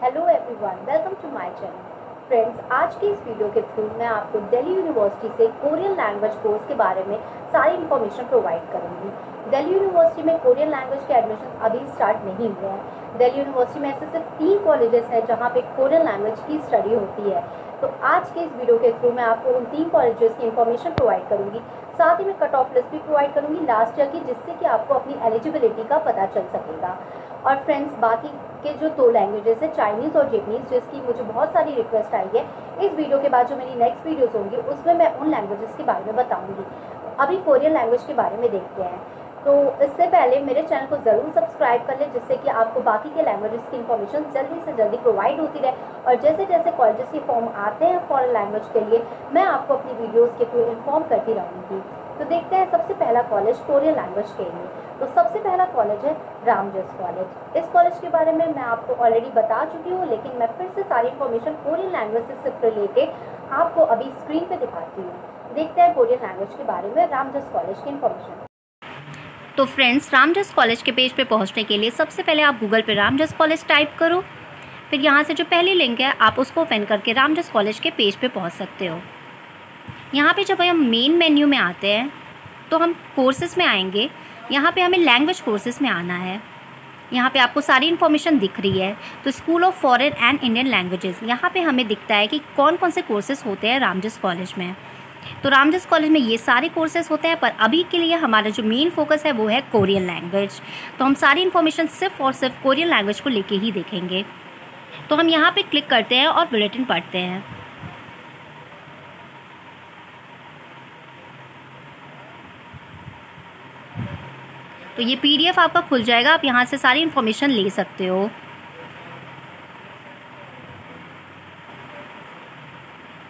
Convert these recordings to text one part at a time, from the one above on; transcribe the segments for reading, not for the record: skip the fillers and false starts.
Hello everyone, welcome to my channel. Friends, आज की इस वीडियो के थ्रू मैं आपको दिल्ली यूनिवर्सिटी से कोरियन लैंग्वेज कोर्स के बारे में सारी इन्फॉर्मेशन प्रोवाइड करूंगी। दिल्ली यूनिवर्सिटी में कोरियन लैंग्वेज के एडमिशन अभी स्टार्ट नहीं हुए हैं। दिल्ली यूनिवर्सिटी में ऐसे सिर्फ 3 कॉलेजेस हैं जहाँ पे कोरियन लैंग्वेज की स्टडी होती है। तो आज के इस वीडियो के थ्रू मैं आपको उन 3 कॉलेजेस की इन्फॉर्मेशन प्रोवाइड करूंगी। साथ ही मैं कट ऑफ लिस्ट भी प्रोवाइड करूंगी लास्ट ईयर की, जिससे कि आपको अपनी एलिजिबिलिटी का पता चल सकेगा। और फ्रेंड्स, बाकी के जो 2 लैंग्वेजेस है, चाइनीज़ और जैपनीज़, जिसकी मुझे बहुत सारी रिक्वेस्ट आई है। इस वीडियो के बाद जो मेरी नेक्स्ट वीडियोस होंगी उसमें मैं उन लैंग्वेजेस के बारे में बताऊंगी। अभी कोरियन लैंग्वेज के बारे में देखते हैं। तो इससे पहले मेरे चैनल को ज़रूर सब्सक्राइब कर लें, जिससे कि आपको बाकी के लैंग्वेजेस की इन्फॉर्मेशन जल्दी से जल्दी प्रोवाइड होती रहे। और जैसे जैसे कॉलेजेस के फॉर्म आते हैं फॉरेन लैंग्वेज के लिए, मैं आपको अपनी वीडियोज़ के थ्रू इन्फॉर्म करती रहूँगी। तो देखते हैं सबसे पहला कॉलेज कोरियन लैंग्वेज के लिए। तो सबसे पहला कॉलेज है रामजस कॉलेज। इस कॉलेज के बारे में मैं आपको ऑलरेडी बता चुकी हूँ, लेकिन मैं फिर से सारी इन्फॉर्मेशन कोरियन लैंग्वेज से सिर्फ रिलेटेड आपको अभी स्क्रीन पे दिखाती हूँ। देखते हैं कोरियन लैंग्वेज के बारे में रामजस कॉलेज की इन्फॉर्मेशन। तो फ्रेंड्स, रामजस कॉलेज के पेज पे पहुंचने के लिए सबसे पहले आप गूगल पे रामजस कॉलेज टाइप करो। फिर यहाँ से जो पहली लिंक है आप उसको ओपन करके रामजस कॉलेज के पेज पे पहुंच सकते हो। यहाँ पे जब हम मेन मेन्यू में आते हैं तो हम कोर्सेज़ में आएंगे। यहाँ पे हमें लैंग्वेज कोर्सेज़ में आना है। यहाँ पे आपको सारी इन्फॉर्मेशन दिख रही है। तो school of foreign and Indian languages, यहाँ पे हमें दिखता है कि कौन कौन से कोर्सेज़ होते हैं रामजस कॉलेज में। तो रामजस कॉलेज में ये सारे कोर्सेज होते हैं, पर अभी के लिए हमारा जो मेन फोकस है वो है कोरियन लैंग्वेज। तो हम सारी इन्फॉर्मेशन सिर्फ और सिर्फ कोरियन लैंग्वेज को लेके ही देखेंगे। तो हम यहाँ पे क्लिक करते हैं और बुलेटिन पढ़ते हैं। तो ये PDF आपका खुल जाएगा, आप यहाँ से सारी इन्फॉर्मेशन ले सकते हो।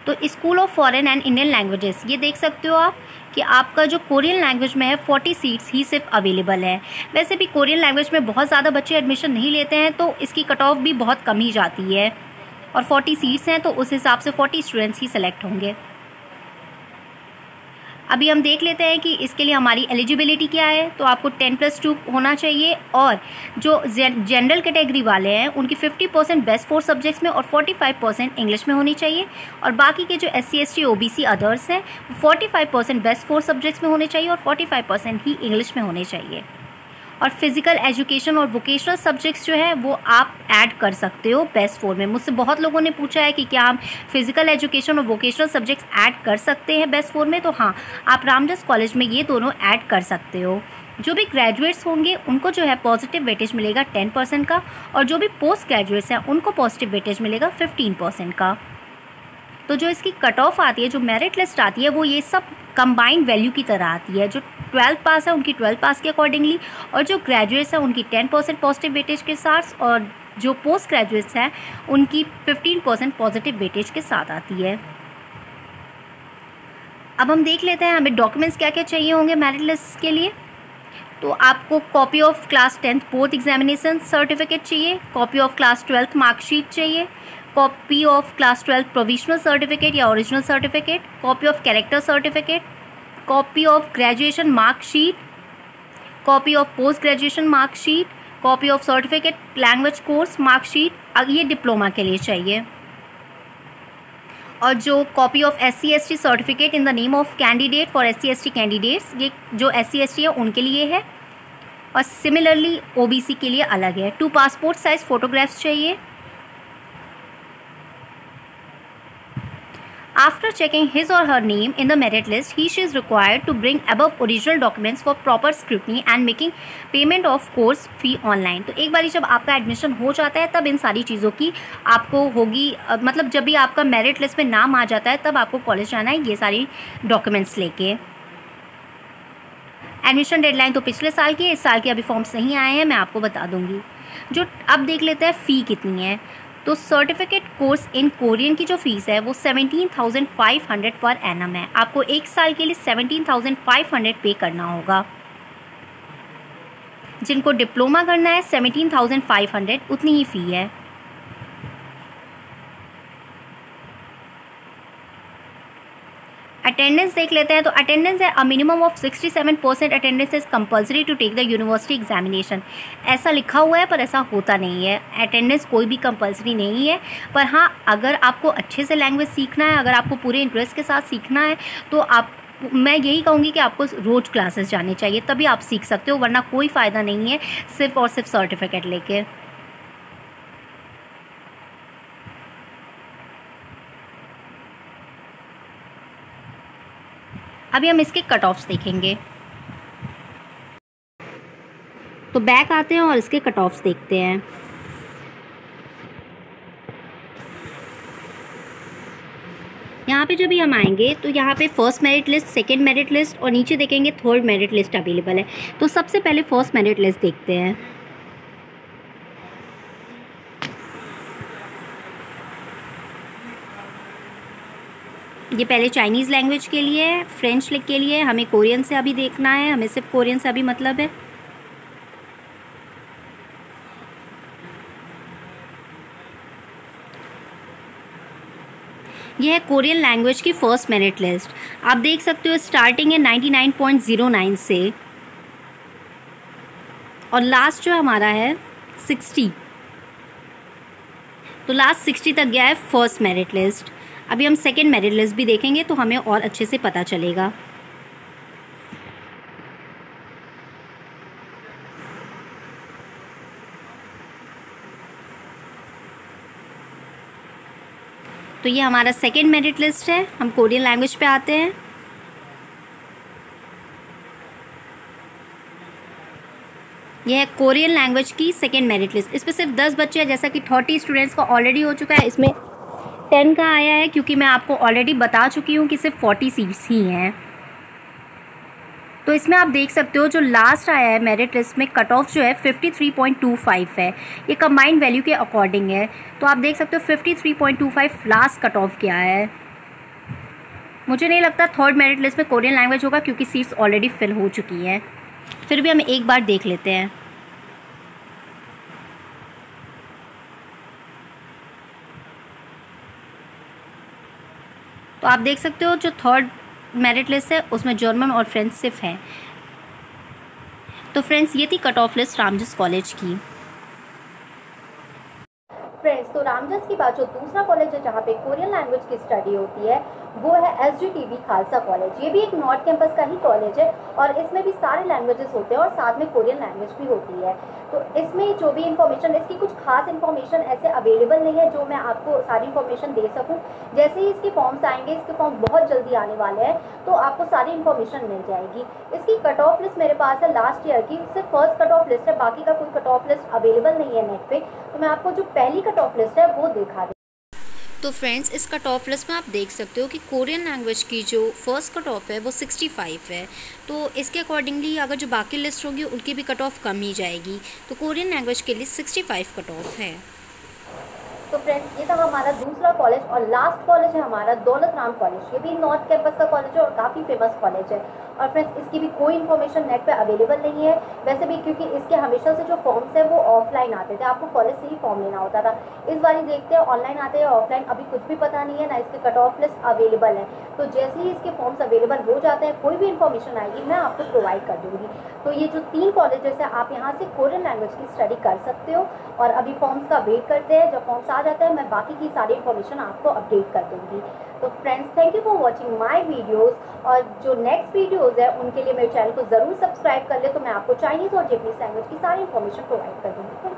तो school of foreign and Indian languages, ये देख सकते हो आप कि आपका जो कोरियन लैंग्वेज में है 40 सीट्स ही सिर्फ अवेलेबल है। वैसे भी कोरियन लैंग्वेज में बहुत ज़्यादा बच्चे एडमिशन नहीं लेते हैं, तो इसकी कट ऑफ भी बहुत कम ही जाती है। और 40 सीट्स हैं तो उस हिसाब से 40 स्टूडेंट्स ही सेलेक्ट होंगे। अभी हम देख लेते हैं कि इसके लिए हमारी एलिजिबिलिटी क्या है। तो आपको 10+2 होना चाहिए, और जो जनरल कैटेगरी वाले हैं उनकी 50% बेस्ट 4 सब्जेक्ट्स में और 45% इंग्लिश में होनी चाहिए। और बाकी के जो SC ST OBC अदर्स हैं 45% बेस्ट 4 सब्जेक्ट्स में होने चाहिए और 45% ही इंग्लिश में होने चाहिए। और फिजिकल एजुकेशन और वोकेशनल सब्जेक्ट्स जो है वो आप ऐड कर सकते हो बेस्ट 4 में। मुझसे बहुत लोगों ने पूछा है कि क्या हम फिजिकल एजुकेशन और वोकेशनल सब्जेक्ट्स ऐड कर सकते हैं बेस्ट 4 में। तो हाँ, आप रामजस कॉलेज में ये दोनों ऐड कर सकते हो। जो भी ग्रेजुएट्स होंगे उनको जो है पॉजिटिव वेटेज मिलेगा 10% का, और जो भी पोस्ट ग्रेजुएट्स हैं उनको पॉजिटिव वेटेज मिलेगा 15% का। तो जो इसकी कट ऑफ आती है, जो मेरिट लिस्ट आती है, वो ये सब कंबाइंड वैल्यू की तरह आती है। जो 12th पास है उनकी 12th पास के अकॉर्डिंगली, और जो ग्रेजुएट्स हैं उनकी 10% पॉजिटिव वेटेज के साथ, और जो पोस्ट ग्रेजुएट्स हैं उनकी 15% पॉजिटिव वेटेज के साथ आती है। अब हम देख लेते हैं हमें डॉक्यूमेंट्स क्या क्या चाहिए होंगे मेरिट लिस्ट के लिए। तो आपको copy of class 10th board examination certificate चाहिए, copy of class 12th marksheet चाहिए, copy of class 12th provisional certificate या original certificate, copy of character certificate, copy of graduation marksheet, copy of post graduation marksheet, copy of certificate language course marksheet, ये diploma के लिए चाहिए। और जो copy of SC ST certificate in the name of candidate for SC ST candidates, ये जो SC ST है उनके लिए है, और सिमिलरली OBC के लिए अलग है। 2 पासपोर्ट साइज फोटोग्राफ्स चाहिए। After checking his or her name in the merit list, she is required to bring above original documents for proper scrutiny and making payment of course fee online। तो एक बारी जब आपका admission हो जाता है तब इन सारी चीज़ों की आपको होगी, मतलब जब भी आपका मेरिट लिस्ट में नाम आ जाता है तब आपको कॉलेज जाना है ये सारी डॉक्यूमेंट्स लेके। एडमिशन डेडलाइन तो पिछले साल की है, इस साल के अभी फॉर्म्स नहीं आए हैं, मैं आपको बता दूंगी। जो अब देख लेते हैं फ़ी कितनी है। तो सर्टिफिकेट कोर्स इन कोरियन की जो फ़ीस है वो 17,500 पर एनम है। आपको एक साल के लिए 17,500 पे करना होगा। जिनको डिप्लोमा करना है 17,500 उतनी ही फ़ी है। अटेंडेंस देख लेते हैं। तो अटेंडेंस है a minimum of 67% attendance is compulsory to take the university examination. ऐसा लिखा हुआ है पर ऐसा होता नहीं है, अटेंडेंस कोई भी कंपल्सरी नहीं है। पर हाँ, अगर आपको अच्छे से लैंग्वेज सीखना है, अगर आपको पूरे इंटरेस्ट के साथ सीखना है, तो मैं यही कहूँगी कि आपको रोज़ क्लासेस जाने चाहिए, तभी आप सीख सकते हो, वरना कोई फ़ायदा नहीं है सिर्फ और सिर्फ सर्टिफिकेट लेके। अभी हम इसके कट ऑफ्स देखेंगे। तो बैक आते हैं और इसके कट ऑफ्स देखते हैं। यहाँ पे जब भी हम आएंगे तो यहाँ पे first merit list, second merit list और नीचे देखेंगे थर्ड मेरिट लिस्ट अवेलेबल है। तो सबसे पहले फर्स्ट मेरिट लिस्ट देखते हैं। ये पहले चाइनीज़ लैंग्वेज के लिए है, फ्रेंच के लिए, हमें कोरियन से अभी देखना है, हमें सिर्फ कोरियन से अभी मतलब है। यह है कोरियन लैंग्वेज की फर्स्ट मेरिट लिस्ट। आप देख सकते हो स्टार्टिंग है 99.09 से और लास्ट जो हमारा है 60। तो लास्ट 60 तक गया है फर्स्ट मेरिट लिस्ट। अभी हम सेकेंड मेरिट लिस्ट भी देखेंगे तो हमें और अच्छे से पता चलेगा। तो ये हमारा सेकेंड मेरिट लिस्ट है। हम कोरियन लैंग्वेज पे आते हैं। यह है कोरियन लैंग्वेज की सेकेंड मेरिट लिस्ट। इस पर सिर्फ 10 बच्चे हैं, जैसा कि 30 स्टूडेंट्स का ऑलरेडी हो चुका है। इसमें 10 का आया है क्योंकि मैं आपको ऑलरेडी बता चुकी हूँ कि सिर्फ 40 सीट्स ही हैं। तो इसमें आप देख सकते हो जो लास्ट आया है मेरिट लिस्ट में कट ऑफ जो है 53.25 है। ये कंबाइंड वैल्यू के अकॉर्डिंग है। तो आप देख सकते हो 53.25 लास्ट कट ऑफ क्या है। मुझे नहीं लगता थर्ड मेरिट लिस्ट में कोरियन लैंग्वेज होगा क्योंकि सीट्स ऑलरेडी फिल हो चुकी हैं। फिर भी हम एक बार देख लेते हैं। तो आप देख सकते हो जो थर्ड मेरिट लिस्ट है उसमें जर्मन और फ्रेंच सिर्फ है। तो फ्रेंड्स, ये थी cut off list Ramjas college की। फ्रेंड्स, तो रामजस के बाद जो दूसरा कॉलेज है जहाँ पे कोरियन लैंग्वेज की स्टडी होती है वो है SGTB खालसा कॉलेज। ये भी एक नॉर्थ कैंपस का ही कॉलेज है और इसमें भी सारे लैंग्वेजेस होते हैं और साथ में कोरियन लैंग्वेज भी होती है। तो इसमें जो भी इन्फॉर्मेशन, इसकी कुछ खास इन्फॉर्मेशन ऐसे अवेलेबल नहीं है जो मैं आपको सारी इन्फॉर्मेशन दे सकूं। जैसे ही इसके फॉर्म्स आएंगे, इसके फॉर्म बहुत जल्दी आने वाले हैं, तो आपको सारी इन्फॉर्मेशन मिल जाएगी। इसकी कट ऑफ लिस्ट मेरे पास है लास्ट ईयर की, सिर्फ फर्स्ट कट ऑफ लिस्ट है, बाकी का कोई कट ऑफ लिस्ट अवेलेबल नहीं है नेट पे। तो मैं आपको जो पहली कट ऑफ लिस्ट है वो दिखा दूँ। तो फ्रेंड्स, इस कट ऑफ लिस्ट में आप देख सकते हो कि कोरियन लैंग्वेज की जो फर्स्ट कट ऑफ है वो 65 है। तो इसके अकॉर्डिंगली अगर जो बाकी लिस्ट होगी उनकी भी कट ऑफ कम ही जाएगी। तो कोरियन लैंग्वेज के लिए 65 कट ऑफ है। तो फ्रेंड्स, ये था हमारा दूसरा कॉलेज और लास्ट कॉलेज है हमारा दौलत राम कॉलेज। ये भी नॉर्थ कैंपस का कॉलेज है और काफ़ी फेमस कॉलेज है। और फ्रेंड्स, इसकी भी कोई इन्फॉर्मेशन नेट पे अवेलेबल नहीं है वैसे भी, क्योंकि इसके हमेशा से जो फॉर्म्स है वो ऑफलाइन आते थे, आपको कॉलेज से ही फॉर्म लेना होता था। इस बार देखते हैं ऑनलाइन आते हैं ऑफलाइन, अभी कुछ भी पता नहीं है, ना इसके कट ऑफ लिस्ट अवेलेबल है। तो जैसे ही इसके फॉर्म्स अवेलेबल हो जाते हैं, कोई भी इन्फॉर्मेशन आएगी मैं आपको प्रोवाइड कर दूँगी। तो ये जो 3 कॉलेजेस है, आप यहाँ से कोरियन लैंग्वेज की स्टडी कर सकते हो। और अभी फॉर्म्स का वेट करते हैं, जब फॉर्म्स आ जाते हैं मैं बाकी की सारी इन्फॉर्मेशन आपको अपडेट कर दूँगी। तो friends, thank you for watching my videos. और जो नेक्स्ट वीडियोज़ है उनके लिए मेरे चैनल को ज़रूर सब्सक्राइब कर ले, तो मैं आपको चाइनीज़ और जैपनीज़ लैंग्वेज की सारी इन्फॉर्मेशन प्रोवाइड कर दूँगी।